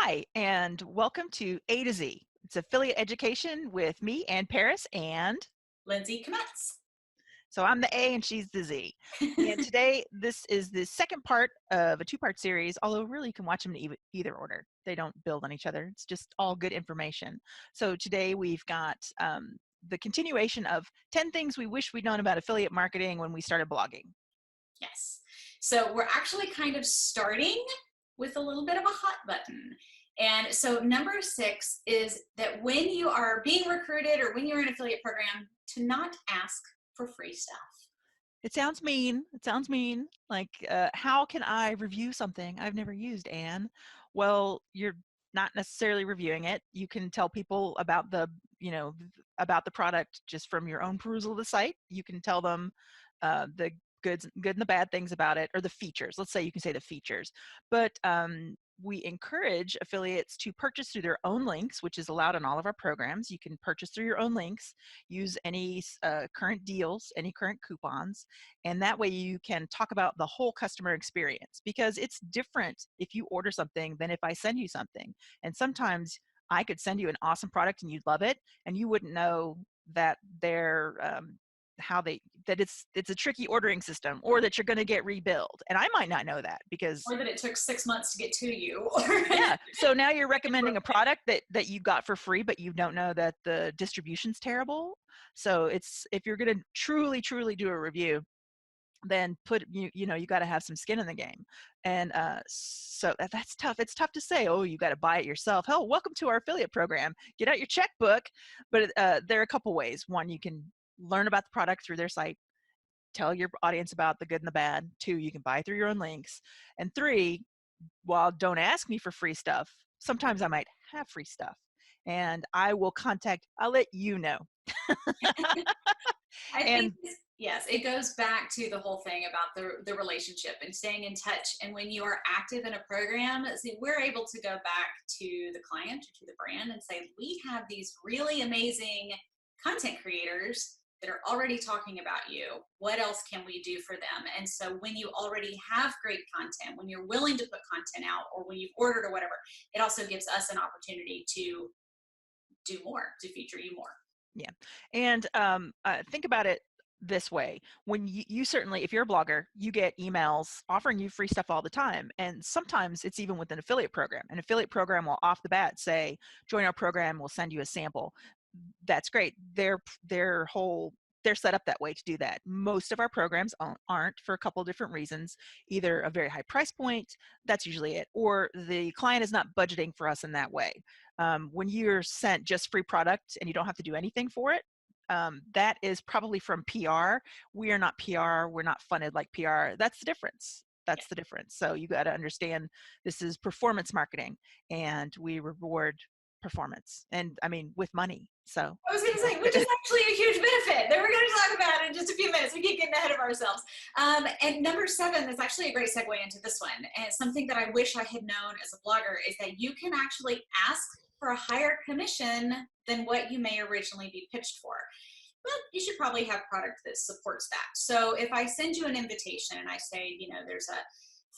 Hi, and welcome to A to Z. It's affiliate education with me, Ann Paris, and Lindsay Kometz. so I'm the A and she's the Z. And today, this is the second part of a two-part series, although really you can watch them in either order. They don't build on each other. It's just all good information. So today we've got the continuation of 10 things we wish we'd known about affiliate marketing when we started blogging. Yes. So we're actually kind of starting with a little bit of a hot button. And so number 6 is that when you are being recruited or when you're in an affiliate program, to not ask for free stuff. It sounds mean. It sounds mean. Like, how can I review something I've never used, Anne? Well, you're not necessarily reviewing it. You can tell people about about the product just from your own perusal of the site. You can tell them the good and the bad things about it, or the features. Let's say you can say the features. But we encourage affiliates to purchase through their own links, which is allowed in all of our programs. You can purchase through your own links, use any current deals, any current coupons, and that way you can talk about the whole customer experience, because it's different if you order something than if I send you something. And sometimes I could send you an awesome product and you'd love it, and you wouldn't know that it's a tricky ordering system, or that you're going to get rebilled, and I might not know that because Or that it took 6 months to get to you. yeah. So now you're recommending a product that you got for free, but you don't know that the distribution's terrible. So if you're going to truly do a review, then you got to have some skin in the game. And so that's tough. It's tough to say, oh, you got to buy it yourself. Hell, welcome to our affiliate program. Get out your checkbook. But there are a couple ways. One, you can learn about the product through their site, tell your audience about the good and the bad. 2, you can buy through your own links. And 3, while don't ask me for free stuff, sometimes I might have free stuff, and I'll let you know. I think, And yes, it goes back to the whole thing about the relationship and staying in touch. And when you are active in a program, see, we're able to go back to the client or to the brand and say, we have these really amazing content creators that are already talking about you. What else can we do for them? And so when you already have great content, when you're willing to put content out, or when you've ordered or whatever, it also gives us an opportunity to do more, to feature you more. yeah, and think about it this way. When you certainly, if you're a blogger, you get emails offering you free stuff all the time, and sometimes it's even with an affiliate program. An affiliate program will off the bat say, join our program, we'll send you a sample. That's great. They're set up that way to do that. Most of our programs aren't, for a couple of different reasons. Either a very high price point, that's usually it, or the client is not budgeting for us in that way. When you're sent just free product and you don't have to do anything for it, that is probably from PR. We are not PR. We're not funded like PR. That's the difference. That's the difference. So you got to understand, this is performance marketing, and we reward performance, and I mean, with money. So I was going to say, which is actually a huge benefit that we're going to talk about in just a few minutes. We keep getting ahead of ourselves. And number 7 is actually a great segue into this one. And it's something that I wish I had known as a blogger, is that you can actually ask for a higher commission than what you may originally be pitched for. But you should probably have product that supports that. So if I send you an invitation and I say, there's a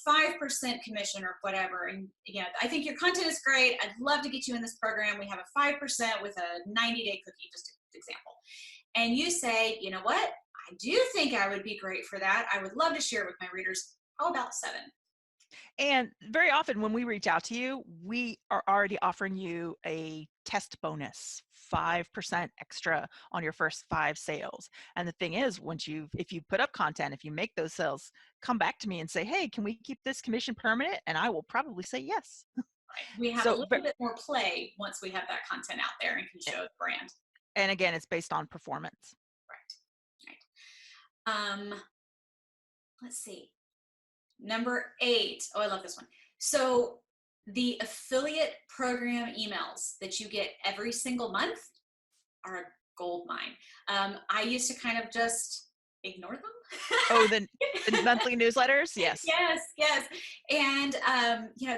5% commission or whatever, and I think your content is great, I'd love to get you in this program, we have a 5% with a 90-day cookie, just an example, and you say, you know what, I do think I would be great for that, I would love to share it with my readers, how about 7? And very often when we reach out to you, we are already offering you a test bonus, 5% extra on your first 5 sales. And the thing is, if you put up content, if you make those sales, come back to me and say, hey, can we keep this commission permanent? And I will probably say yes. We have a So, little bit more play once we have that content out there and can show the brand. and again, it's based on performance. Right. Let's see. Number 8. Oh, I love this one. So the affiliate program emails that you get every single month are a gold mine. I used to kind of just ignore them. Oh, the monthly newsletters? Yes. Yes. And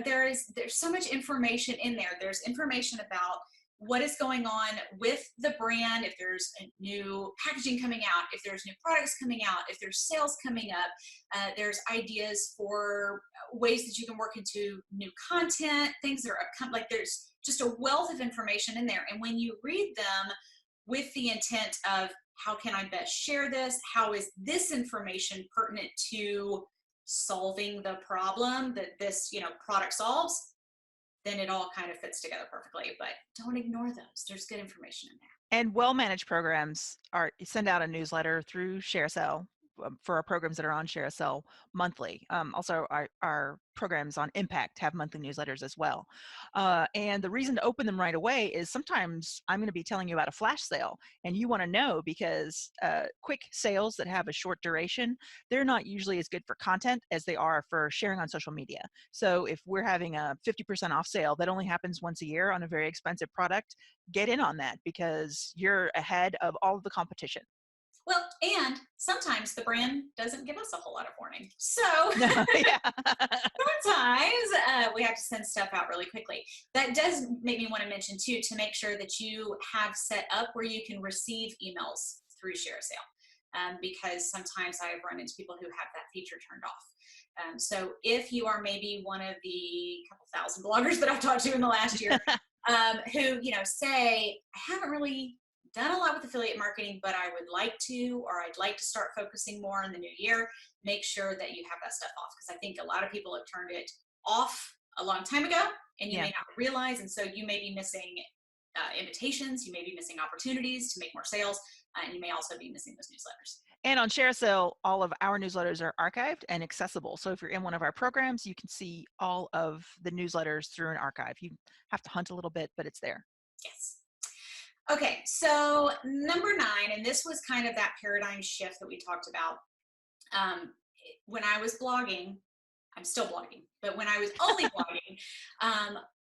there's so much information in there. There's information about what is going on with the brand, if there's a new packaging coming out, if there's new products coming out, if there's sales coming up, there's ideas for ways that you can work into new content, things that are upcoming. Like there's just a wealth of information in there. And when you read them with the intent of how can I best share this? How is this information pertinent to solving the problem that this, product solves? Then it all kind of fits together perfectly. But don't ignore those. There's good information in there. And well-managed programs send out a newsletter through ShareSell for our programs that are on ShareSell monthly. Also, our programs on Impact have monthly newsletters as well. And the reason to open them right away is sometimes I'm going to be telling you about a flash sale, and you want to know because quick sales that have a short duration, they're not usually as good for content as they are for sharing on social media. So if we're having a 50% off sale that only happens once a year on a very expensive product, get in on that because you're ahead of all of the competition. Well, and sometimes the brand doesn't give us a whole lot of warning. So Yeah. sometimes we have to send stuff out really quickly. That does make me want to mention too, to make sure that you have set up where you can receive emails through ShareSale. Because sometimes I've run into people who have that feature turned off. So if you are maybe one of the couple thousand bloggers that I've talked to in the last year, who, say, I haven't really done a lot with affiliate marketing, but I would like to, or I'd like to start focusing more in the new year, make sure that you have that stuff off. Because I think a lot of people have turned it off a long time ago and you may not realize. And so you may be missing invitations, you may be missing opportunities to make more sales, and you may also be missing those newsletters. And on ShareSell, all of our newsletters are archived and accessible. So if you're in one of our programs, you can see all of the newsletters through an archive. You have to hunt a little bit, but it's there. Yes. Okay, so number 9, and this was kind of that paradigm shift that we talked about. When I was blogging, I'm still blogging, but when I was only blogging,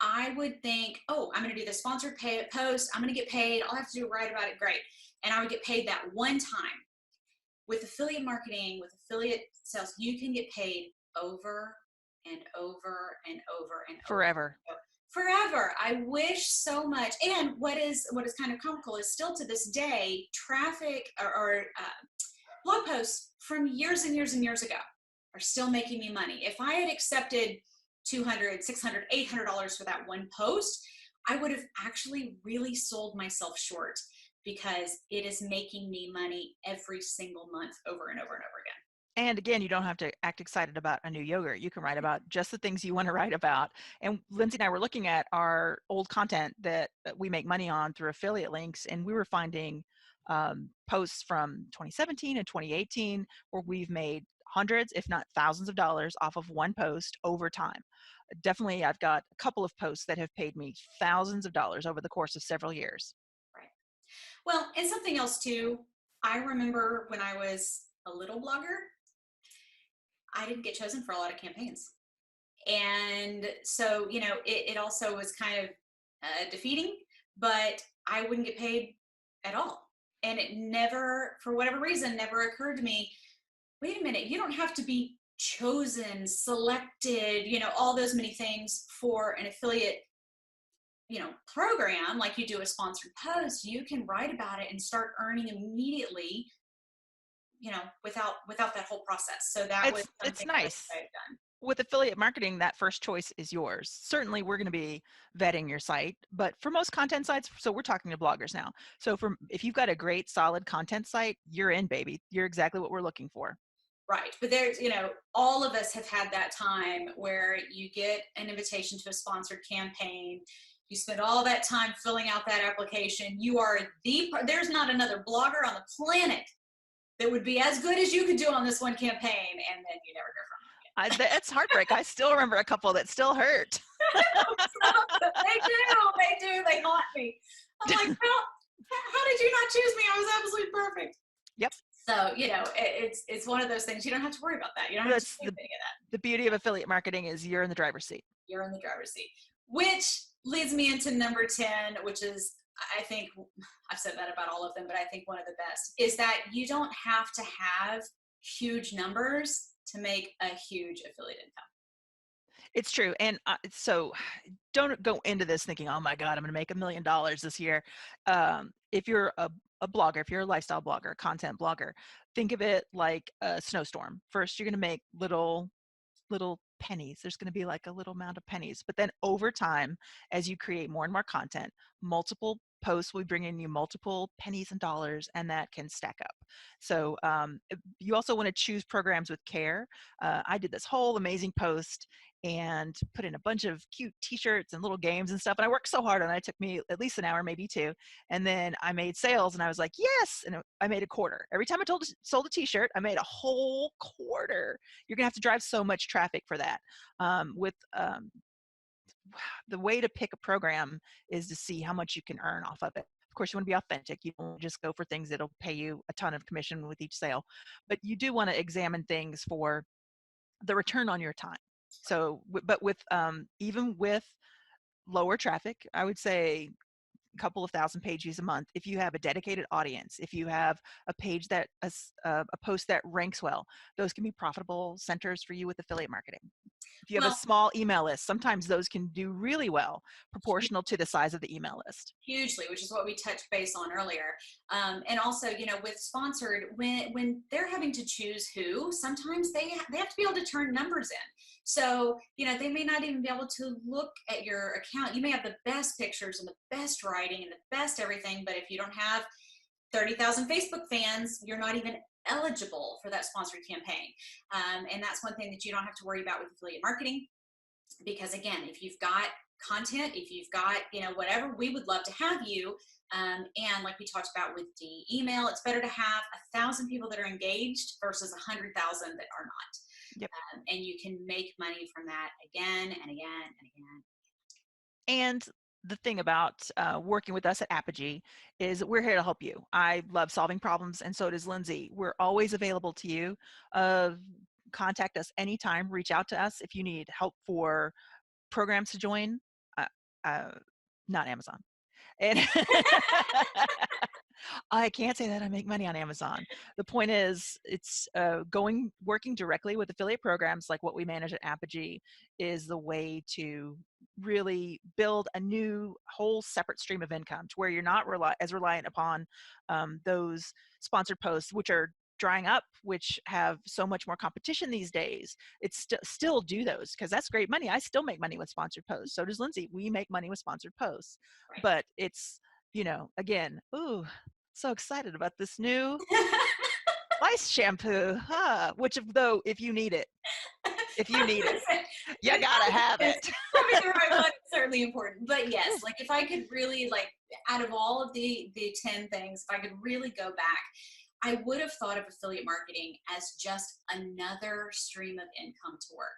I would think, oh, I'm going to do the sponsored post. I'm going to get paid. I'll have to do write about it. Great. And I would get paid that one time. With affiliate marketing, with affiliate sales, you can get paid over and over and over and forever. Forever. I wish so much. And what is kind of comical is still to this day, traffic or blog posts from years and years and years ago are still making me money. If I had accepted $200, $600, $800 for that one post, I would have actually really sold myself short because it is making me money every single month over and over and over again. And again, you don't have to act excited about a new yogurt. You can write about just the things you want to write about. And Lindsay and I were looking at our old content that we make money on through affiliate links, and we were finding posts from 2017 and 2018 where we've made hundreds, if not thousands of dollars off of one post over time. Definitely, I've got a couple of posts that have paid me thousands of dollars over the course of several years. Right. Well, and something else too, I remember when I was a little blogger, I didn't get chosen for a lot of campaigns. And so, it also was kind of defeating, but I wouldn't get paid at all. And it never, for whatever reason, never occurred to me, wait a minute, you don't have to be chosen, selected, all those many things for an affiliate, program like you do a sponsored post. You can write about it and start earning immediately, without that whole process. So that was something it's nice. that I've done. With affiliate marketing, that first choice is yours. Certainly, we're going to be vetting your site, but for most content sites, so we're talking to bloggers now. So if you've got a great, solid content site, you're in, baby. You're exactly what we're looking for. Right. But there's, all of us have had that time where you get an invitation to a sponsored campaign. You spend all that time filling out that application. You are there's not another blogger on the planet that would be as good as you could do on this one campaign, and then you never hear from them again. It's heartbreak. I still remember a couple that still hurt. They do. They haunt me. I'm like, well, how did you not choose me? I was absolutely perfect. Yep. So, it's one of those things. You don't have to worry about that. You don't have to do anything of that. The beauty of affiliate marketing is you're in the driver's seat. You're in the driver's seat, which leads me into number 10, which is, I think, I've said that about all of them, but I think one of the best is that you don't have to have huge numbers to make a huge affiliate income. It's true. And so don't go into this thinking, oh my God, I'm going to make $1 million this year. If you're a blogger, if you're a lifestyle blogger, content blogger, think of it like a snowstorm. First, you're going to make little pennies. There's going to be like a little amount of pennies. But then over time, as you create more and more content, multiple posts will bring in you multiple pennies and dollars, and that can stack up. So you also want to choose programs with care. I did this whole amazing post and put in a bunch of cute t-shirts and little games and stuff. And I worked so hard on it. It took me at least an hour, maybe two. And then I made sales and I was like, yes. And I made a quarter. Every time I sold a t-shirt, I made a whole quarter. You're going to have to drive so much traffic for that. With the way to pick a program is to see how much you can earn off of it. Of course, you want to be authentic. You don't just go for things that'll pay you a ton of commission with each sale, but you do want to examine things for the return on your time. So, but with even with lower traffic, I would say a couple of thousand page views a month. If you have a dedicated audience, if you have a page that a post that ranks well, those can be profitable centers for you with affiliate marketing. If you have a Well, small email list, sometimes those can do really well proportional to the size of the email list. hugely, which is what we touched base on earlier. And also, with sponsored, when they're having to choose who, sometimes they have to be able to turn numbers in. So, they may not even be able to look at your account. You may have the best pictures and the best writing and the best everything, but if you don't have 30,000 Facebook fans, you're not even eligible for that sponsored campaign. And that's one thing that you don't have to worry about with affiliate marketing, because again, if you've got content, if you've got, whatever, we would love to have you. And like we talked about with the email, it's better to have 1,000 people that are engaged versus 100,000 that are not. Yep. And you can make money from that again and again and again. And the thing about working with us at Apogee is we're here to help you. I love solving problems, and so does Lindsay. We're always available to you. Contact us anytime. Reach out to us if you need help for programs to join. Uh, uh, not Amazon. And I can't say that I make money on Amazon. The point is, it's working directly with affiliate programs like what we manage at Apogee is the way to really build a new whole separate stream of income to where you're not as reliant upon those sponsored posts, which are drying up, which have so much more competition these days. It's still do those because that's great money. I still make money with sponsored posts. So does Lindsay. We make money with sponsored posts, Right. but it's, again, ooh, so excited about this new lice shampoo, which though, if you need it, you gotta have it. Having the right one is certainly important. But yes, like if I could really, like, out of all of the 10 things, if I could really go back, I would have thought of affiliate marketing as just another stream of income to work.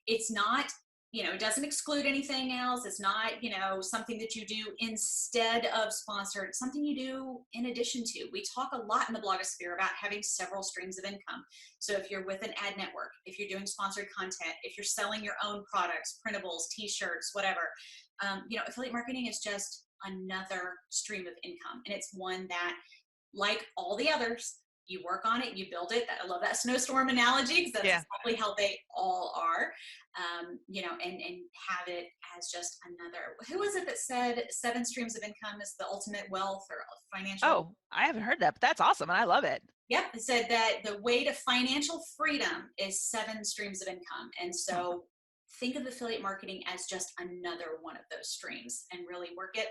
It's not, it doesn't exclude anything else. It's not, something that you do instead of sponsored, it's something you do in addition to. We talk a lot in the blogosphere about having several streams of income. So if you're with an ad network, if you're doing sponsored content, if you're selling your own products, printables, t-shirts, whatever, affiliate marketing is just another stream of income. And it's one that, like all the others, you work on it, you build it. I love that snowstorm analogy because that's exactly how they all are. And have it as just another. Who was it that said 7 streams of income is the ultimate wealth or financial? Oh, I haven't heard that, but that's awesome, and I love it. Yep, it said that the way to financial freedom is 7 streams of income, and so think of affiliate marketing as just another one of those streams, and really work it.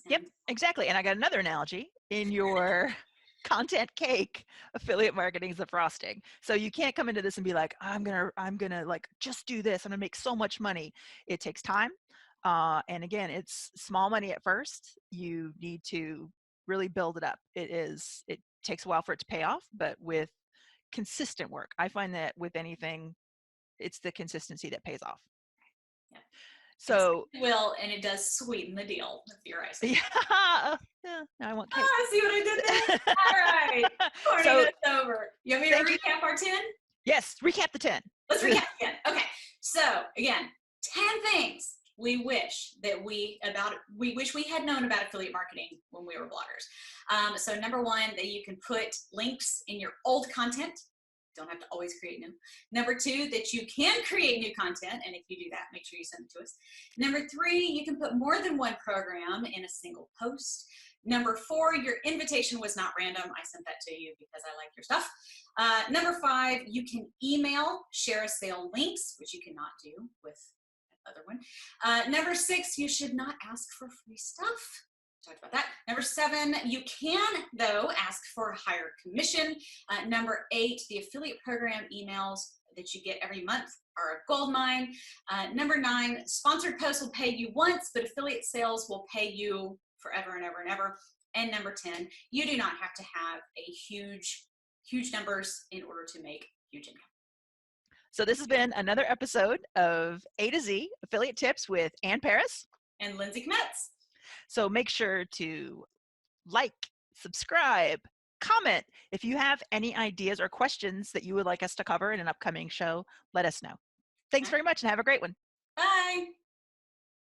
Yep, exactly. And I got another analogy in your content cake. Affiliate marketing is the frosting. So you can't come into this and be like, I'm gonna like just do this. I'm gonna make so much money. It takes time. And again, it's small money at first. You need to really build it up. It takes a while for it to pay off, but with consistent work, I find that with anything, it's the consistency that pays off. Yeah. So and it does sweeten the deal with your icing. Yeah, I want cake. See what I did there? All right. So it's over. You want me to recap our 10? Yes, recap the 10. Let's recap again. Okay. So again, 10 things we wish we had known about affiliate marketing when we were bloggers. So number 1, that you can put links in your old content Don't have to always create new. Number two, that you can create new content. And if you do that, make sure you send it to us. Number three, you can put more than one program in a single post. Number four, your invitation was not random. I sent that to you because I like your stuff. Number five, you can email share a sale links, which you cannot do with the other one. Number six, you should not ask for free stuff. Talked about that. Number seven, you can, though, ask for a higher commission. Number eight, the affiliate program emails that you get every month are a gold mine. Number nine, sponsored posts will pay you once, but affiliate sales will pay you forever and ever and ever. And number 10, you do not have to have a huge numbers in order to make huge income. So this has been another episode of A to Z Affiliate Tips with Ann Paris and Lindsay Kmetz. So make sure to like, subscribe, comment. If you have any ideas or questions that you would like us to cover in an upcoming show, let us know. Thanks very much and have a great one.